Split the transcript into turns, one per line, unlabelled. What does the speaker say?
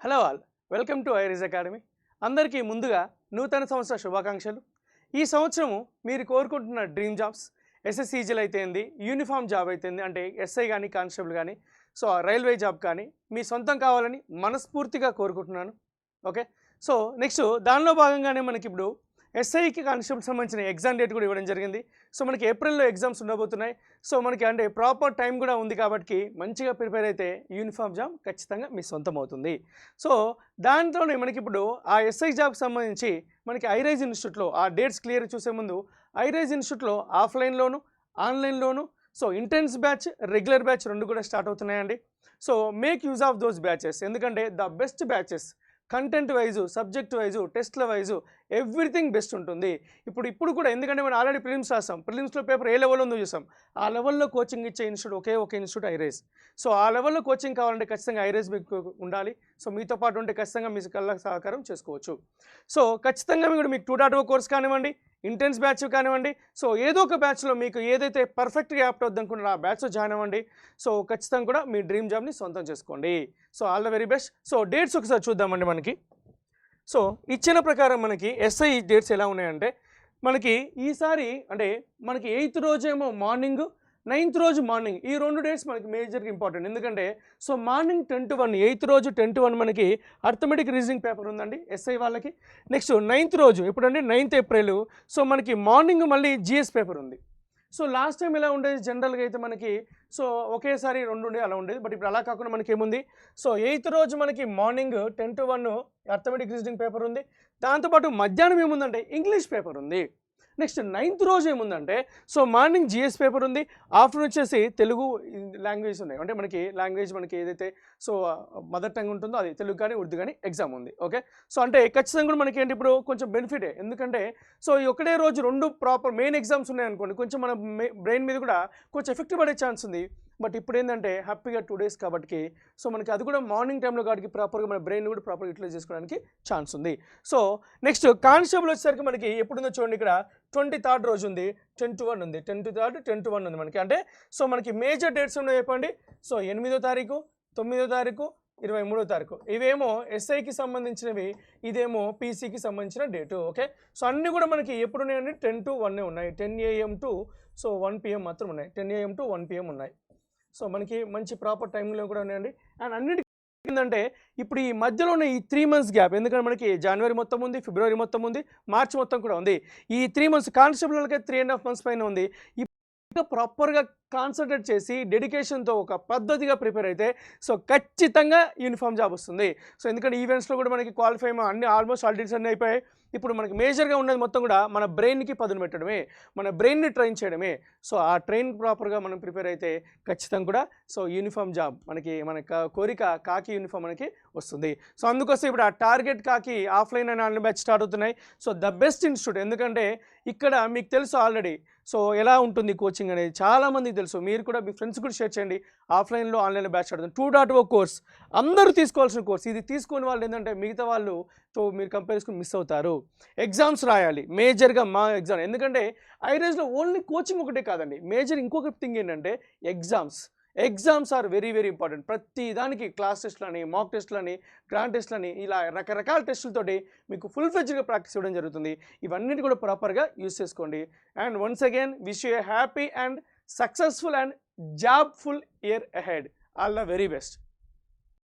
Hello all, welcome to iRise academy. అందరికీ ముందుగా నూతన సంవత్సర శుభాకాంక్షలు. ఈ సంవత్సరము మీరు కోరుకుంటున్న డ్రీమ్ జాబ్స్ ఎస్ఎస్సీజీలు అయితేంది, యూనిఫామ్ జాబ్ అయితేంది, అంటే ఎస్ఐ కానీ కానిస్టేబుల్ కానీ, సో రైల్వే జాబ్ కానీ మీ సొంతం కావాలని మనస్ఫూర్తిగా కోరుకుంటున్నాను. ఓకే, సో నెక్స్ట్ దానిలో భాగంగానే మనకి ఇప్పుడు ఎస్ఐకి కానిస్టేబుల్ సంబంధించిన ఎగ్జామ్ డేట్ కూడా ఇవ్వడం జరిగింది. సో మనకి ఏప్రిల్లో ఎగ్జామ్స్ ఉండబోతున్నాయి. సో మనకి అంటే ప్రాపర్ టైం కూడా ఉంది కాబట్టి మంచిగా ప్రిపేర్ అయితే యూనిఫామ్ జాబ్ ఖచ్చితంగా మీ సొంతం అవుతుంది. సో దాంట్లోనే మనకి ఇప్పుడు ఆ ఎస్ఐ జాబ్కి సంబంధించి మనకి iRise ఇన్స్టిట్యూట్లో ఆ డేట్స్ క్లియర్ చూసే ముందు iRise ఇన్స్టిట్యూట్లో ఆఫ్లైన్లోను ఆన్లైన్లోను so intense batch regular batch రెండు కూడా స్టార్ట్ అవుతున్నాయండి. So make use of those batches, ఎందుకంటే the best batches content wise, subject wise, టెస్ట్ల వైజు ఎవ్రీథింగ్ బెస్ట్ ఉంటుంది. ఇప్పుడు కూడా ఎందుకంటే మనం ఆల్రెడీ ప్రిలిమ్స్ రాస్తాం, ప్రిలిమ్స్లో పేపర్ ఏ లెవెల్లో ఉందో చూసాం. ఆ లెవెల్లో కోచింగ్ ఇచ్చే ఇన్స్టిట్యూట్ ఒక ఇన్స్టిట్యూట్ iRise. సో ఆ లెవెల్లో కోచింగ్ కావాలంటే ఖచ్చితంగా iRise మీకు ఉండాలి. సో మీతో పాటు ఉంటే ఖచ్చితంగా మీ కళ్ళ సహకారం చేసుకోవచ్చు. సో ఖచ్చితంగా మీకు 2.0 కోర్స్ కానివ్వండి, ఇంటెన్స్ బ్యాచ్ కానివ్వండి, సో ఏదో ఒక బ్యాచ్లో మీకు ఏదైతే పర్ఫెక్ట్గా యాప్ట్ అవుద్ది అనుకున్నారో ఆ బ్యాచ్లో జాయిన్ అవ్వండి. సో ఖచ్చితంగా కూడా మీ డ్రీమ్ జాబ్ని సొంతం చేసుకోండి. So all the very best. So dates ఒకసారి చూద్దామండి. మనకి సో ఇచ్చిన ప్రకారం మనకి ఎస్ఐ డేట్స్ ఎలా ఉన్నాయంటే మనకి ఈసారి అంటే మనకి 8th రోజేమో మార్నింగ్, 9th రోజు మార్నింగ్, ఈ రెండు డేట్స్ మనకి మేజర్గా ఇంపార్టెంట్. ఎందుకంటే సో మార్నింగ్ 10 to 1, 8th రోజు 10 to 1 మనకి అర్థమెటిక్ రీజనింగ్ పేపర్ ఉందండి ఎస్ఐ వాళ్ళకి. నెక్స్ట్ 9th రోజు ఎప్పుడంటే 9th ఏప్రిల్, సో మనకి మార్నింగ్ మళ్ళీ జిఎస్ పేపర్ ఉంది. సో లాస్ట్ టైం ఎలా ఉండేది జనరల్గా అయితే మనకి సో ఒకేసారి రెండు ఉండే అలా ఉండేది. బట్ ఇప్పుడు అలా కాకుండా మనకి ఏముంది, సో 8th రోజు మనకి morning 10 to 1 arithmetic reasoning paper ఉంది. దాంతోపాటు మధ్యాహ్నం ఏముందంటే ఇంగ్లీష్ పేపర్ ఉంది. నెక్స్ట్ 9th రోజు ఏముందంటే సో మార్నింగ్ జిఎస్ పేపర్ ఉంది, ఆఫ్టర్నూన్ వచ్చేసి తెలుగు లాంగ్వేజ్ ఉన్నాయి. అంటే మనకి లాంగ్వేజ్ మనకి ఏదైతే సో మదర్ టంగ్ ఉంటుందో అది తెలుగు కానీ ఉర్దూ కానీ ఎగ్జామ్ ఉంది. ఓకే, సో అంటే ఖచ్చితంగా కూడా మనకి ఏంటి ఇప్పుడు కొంచెం బెనిఫిటే. ఎందుకంటే సో ఈ ఒకటే రోజు రెండు ప్రాపర్ మెయిన్ ఎగ్జామ్స్ ఉన్నాయనుకోండి, కొంచెం మన బ్రెయిన్ మీద కూడా కొంచెం ఎఫెక్ట్ పడే ఛాన్స్ ఉంది. బట్ ఇప్పుడు ఏంటంటే హ్యాపీగా 2 days కాబట్టి సో మనకి అది కూడా మార్నింగ్ టైంలో కాబట్టి ప్రాపర్గా మన బ్రెయిన్ కూడా ప్రాపర్గా యూటిలైజ్ చేసుకోవడానికి ఛాన్స్ ఉంది. సో నెక్స్ట్ కానిస్టేబుల్ వచ్చేసరికి మనకి ఎప్పుడుందో చూడండి, ఇక్కడ 23rd రోజు ఉంది, 10 to 1 ఉంది, 10 to 1 ఉంది మనకి. అంటే సో మనకి మేజర్ డేట్స్ ఉన్నాయి చెప్పండి. సో 8వ తారీఖు, 9వ తారీఖు, 23వ తారీఖు ఇవేమో ఎస్ఐకి సంబంధించినవి, ఇదేమో పీసీకి సంబంధించిన డేటు. ఓకే, సో అన్నీ కూడా మనకి ఎప్పుడు ఉన్నాయండి 10 to 1 ఉన్నాయి. 10 AM to సో 1 PM మాత్రం ఉన్నాయి. 10 AM to 1 PM ఉన్నాయి. సో మనకి మంచి ప్రాపర్ టైంలో కూడా ఉన్నాయండి. అండ్ అన్నిటికీ ఏంటంటే ఇప్పుడు ఈ మధ్యలో ఉన్న ఈ 3 months గ్యాప్, ఎందుకంటే మనకి జనవరి మొత్తం ఉంది, ఫిబ్రవరి మొత్తం ఉంది, మార్చి మొత్తం కూడా ఉంది. ఈ 3 months కానిస్టేబుల్కి 3.5 months పైన ఉంది. ఇప్పుడు ప్రాపర్గా కాన్సన్ట్రేట్ చేసి డెడికేషన్తో ఒక పద్ధతిగా ప్రిపేర్ అయితే సో ఖచ్చితంగా యూనిఫామ్ జాబ్ వస్తుంది. సో ఎందుకంటే ఈవెంట్స్లో కూడా మనకి క్వాలిఫై అన్ని ఆల్మోస్ట్ ఆల్ డీటెయిల్స్ అన్నీ అయిపోయాయి. ఇప్పుడు మనకి మేజర్గా ఉన్నది మొత్తం కూడా మన బ్రెయిన్కి పదును పెట్టడమే, మన బ్రెయిన్ని ట్రైన్ చేయడమే. సో ఆ ట్రైన్ ప్రాపర్గా మనం ప్రిపేర్ అయితే ఖచ్చితంగా కూడా సో యూనిఫామ్ జాబ్ మనకి మన కోరిక కాకి యూనిఫామ్ మనకి వస్తుంది. సో అందుకోసం ఇప్పుడు ఆ టార్గెట్ కాకి offline and online batch start అవుతున్నాయి. సో ద బెస్ట్ ఇన్స్టిట్యూట్, ఎందుకంటే ఇక్కడ మీకు తెలుసు ఆల్రెడీ సో ఎలా ఉంటుంది కోచింగ్ అనేది చాలామందికి తెలుసు. మీరు కూడా మీ ఫ్రెండ్స్ కూడా షేర్ చేయండి. ఆఫ్లైన్లో ఆన్లైన్లో బ్యాచ్ ఆడుతుంది. 2.0 కోర్స్ అందరూ తీసుకోవాల్సిన కోర్స్. ఇది తీసుకునే వాళ్ళు ఏంటంటే మిగతా వాళ్ళు సో మీరు కంపేర్ చేసుకుని మిస్ అవుతారు. ఎగ్జామ్స్ రాయాలి మేజర్గా మా ఎగ్జామ్, ఎందుకంటే iRiseలో ఓన్లీ కోచింగ్ ఒకటే కాదండి, మేజర్ ఇంకొక థింగ్ ఏంటంటే exams are very very important. ప్రతి దానికి క్లాస్ టెస్ట్లని, మాక్ టెస్ట్లని, గ్రాండ్ టెస్ట్లని, ఇలా రకరకాల టెస్టులతోటి మీకు ఫుల్ ఫ్లెడ్జ్గా ప్రాక్టీస్ ఇవ్వడం జరుగుతుంది. ఇవన్నిటి కూడా ప్రాపర్గా యూస్ చేసుకోండి. And once again wish you a happy and successful and jobful year ahead. All the very best.